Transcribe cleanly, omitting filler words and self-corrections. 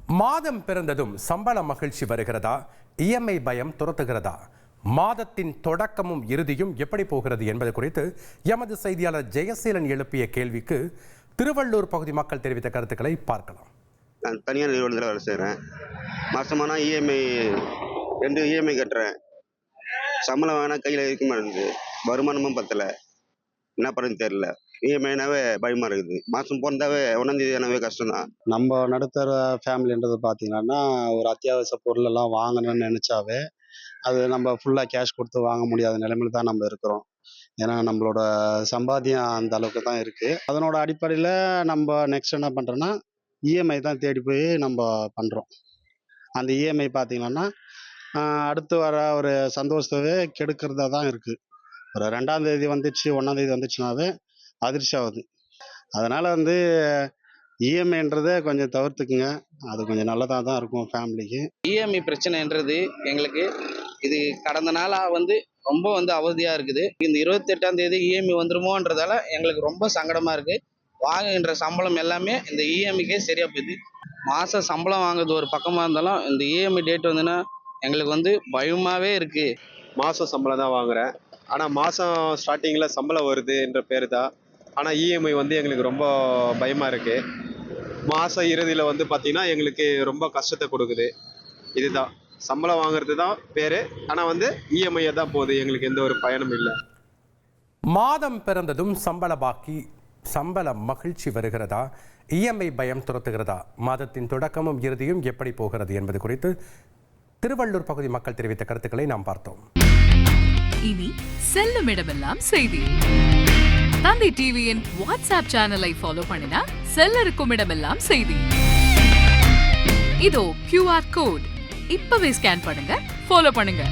மாதம் பிறந்ததும் சம்பள மகிழ்ச்சி வருகிறதா? இஎம்ஐ பயம் துரத்துகிறதா? மாதத்தின் தொடக்கமும் இறுதியும் எப்படி போகிறது என்பது குறித்து எமது செய்தியாளர் ஜெயசீலன் எழுப்பிய கேள்விக்கு திருவள்ளூர் பகுதி மக்கள் தெரிவித்த கருத்துக்களை பார்க்கலாம். நான் தனியார் நிறுவனத்தில் வேலை செய்கிறேன். மாதமானா ரெண்டு இஎம்ஐ கட்டுறேன். சம்பளம் வேணால் கையில் இருக்க மாட்டேங்குது. வருமானமும் பத்தலை. என்ன பண்ணுறது தெரியல. இஎம்ஐனாவே பயமாக இருக்குது. மாதம் பிறந்தாவே 1ஆம் தேதியானவே கஷ்டம்தான். நம்ம நடுத்தர ஃபேமிலின்றது பார்த்தீங்கன்னா, ஒரு அத்தியாவசிய பொருளெல்லாம் வாங்கணும்னு நினச்சாவே அது நம்ம ஃபுல்லாக கேஷ் கொடுத்து வாங்க முடியாத நிலைமையில தான் நம்ம இருக்கிறோம். ஏன்னா நம்மளோட சம்பாத்தியம் அந்த அளவுக்கு தான் இருக்குது. அதனோட அடிப்படையில் நம்ம நெக்ஸ்ட் என்ன பண்ணுறோன்னா, இஎம்ஐ தான் தேடி போய் நம்ம பண்ணுறோம். அந்த இஎம்ஐ பார்த்தீங்கன்னா அடுத்து வர ஒரு சந்தோஷத்தவே கெடுக்கிறதா தான் இருக்குது. ஒரு 2ஆம் தேதி வந்துச்சு 1ஆம் தேதி வந்துச்சுனாவே அதிர்ச்சி ஆகுது. அதனால் இஎம்ஐன்றதை கொஞ்சம் தவிர்த்துக்குங்க. அது கொஞ்சம் நல்லதாக தான் இருக்கும் ஃபேமிலிக்கு. இஎம்ஐ பிரச்சனைன்றது எங்களுக்கு இது கடந்த நாளாக ரொம்ப அவதியாக இருக்குது. இந்த 28ஆம் தேதி இஎம்ஐ வந்துருமோன்றதால எங்களுக்கு ரொம்ப சங்கடமாக இருக்குது. வாங்குகின்ற சம்பளம் எல்லாமே இந்த இஎம்ஐக்கே சரியாக போகுது. மாதம் சம்பளம் வாங்குறது ஒரு பக்கமாக இருந்தாலும் இந்த இஎம்ஐ டேட் வந்துன்னா எங்களுக்கு பயமாகவே இருக்குது. மாதம் சம்பளம் தான் வாங்குகிறேன். ஆனால் மாதம் ஸ்டார்டிங்கில் சம்பளம் வருதுன்ற பேர் தான். ஆனால் இஎம்ஐ எங்களுக்கு ரொம்ப பயமாக இருக்குது. மாதம் இறுதியில் பார்த்திங்கன்னா எங்களுக்கு ரொம்ப கஷ்டத்தை கொடுக்குது. இதுதான் சம்பளம் வாங்குறது தான் பேர். ஆனால் இஎம்ஐயை தான் போகுது. எங்களுக்கு எந்த ஒரு பயனும் இல்லை. மாதம் பிறந்ததும் சம்பள மகிழ்ச்சி வருகிறதா? இஎம்ஐ பயம் துரத்துகிறதா? மாதத்தின் தொடக்கமும் இறுதியும் எப்படி போகிறது என்பது குறித்து திருவள்ளூர் பகுதி மக்கள் தெரிவித்த கருத்துக்களை நாம் பார்த்தோம். இனி செல்லும் இடமெல்லாம் செய்தி. தந்தை டிவியின் வாட்ஸ்அப் சேனலை ஃபாலோ பண்ணினா செல்ல இருக்கும் இடமெல்லாம் செய்தி. இதோ QR கோட் இப்பவே ஸ்கேன் பண்ணுங்க, ஃபாலோ பண்ணுங்க.